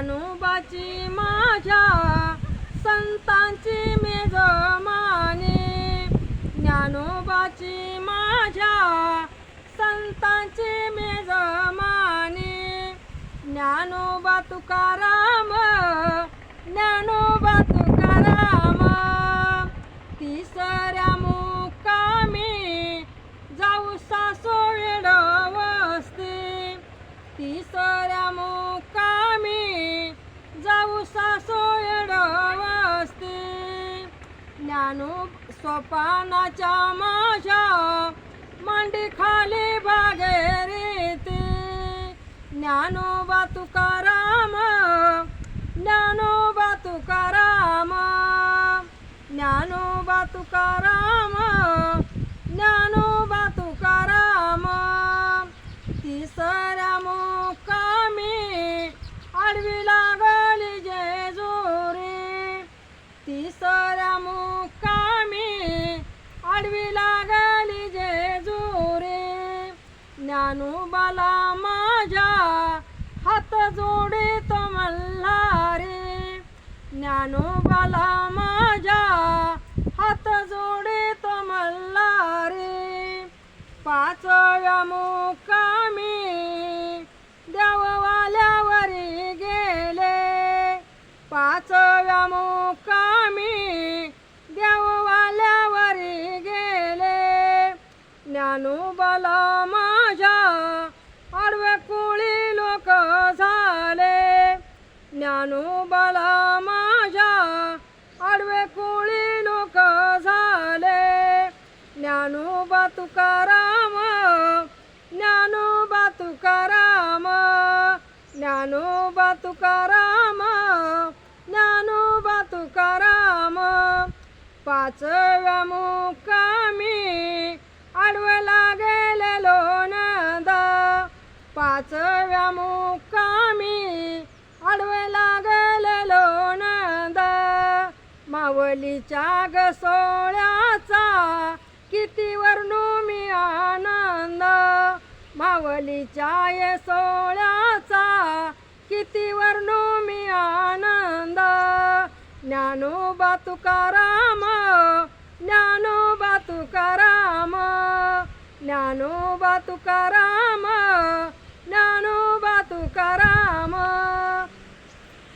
ज्ञानोबाची माझ्या संतांची मेजमानी, ज्ञानोबाची माझ्या संतांची मेजमानी, ज्ञानोबा तुकाराम, ज्ञानोबा तुकाराम, तिसऱ्या मुक्कामी जाऊ सासो वेडवस्ती, तिसऱ्या मुक्कामी जाऊ सासो वेडवस्ती, सोपानाच्या माझ्या मांडी खाली भागीरथी, ज्ञानोबा तुकाराम, ज्ञानोबा तुकाराम, ज्ञानोबा तुकाराम, ज्ञानोबा तुकाराम, तिसऱ्या मुक्कामी आडवी लागली जेजुरी, तिसऱ्या मुक्कामी आडवी लागली जेजुरी, ज्ञानोबाला माझ्या हात जोडीत मल्हारी, ज्ञानोबाला माझ्या हात जोडीत मल्हारी, पाचव्या मुक्कामी देववाल्यावरी गेले, पाचव्या मुक्कामी देववाल्यावरी गेले, ज्ञानोबाला माझ्या आडवे कुळी लोक झाले, ज्ञानोबाला माझ्या आडवे कुळी लोक झाले, ज्ञानोबा तुकाराम, ज्ञानोबा तुकाराम, ज्ञानोबा तुकाराम, ज्ञानोबा तुकाराम, पाचव्या मुक्कामी आडवे लागलेलो नंद, पाचव्या मुक्कामी आडवे लागलेलो नंद, मावलीच्या ग सोहळ्याचा किती वर्णू मी आनंद, मावलीच्या ये सोहळ्याचा किती वर्णू मी आनंद, ज्ञानोबा तुकाराम, ज्ञानोबा तुकाराम, ज्ञानोबा तुकाराम, ज्ञानोबा तुकाराम,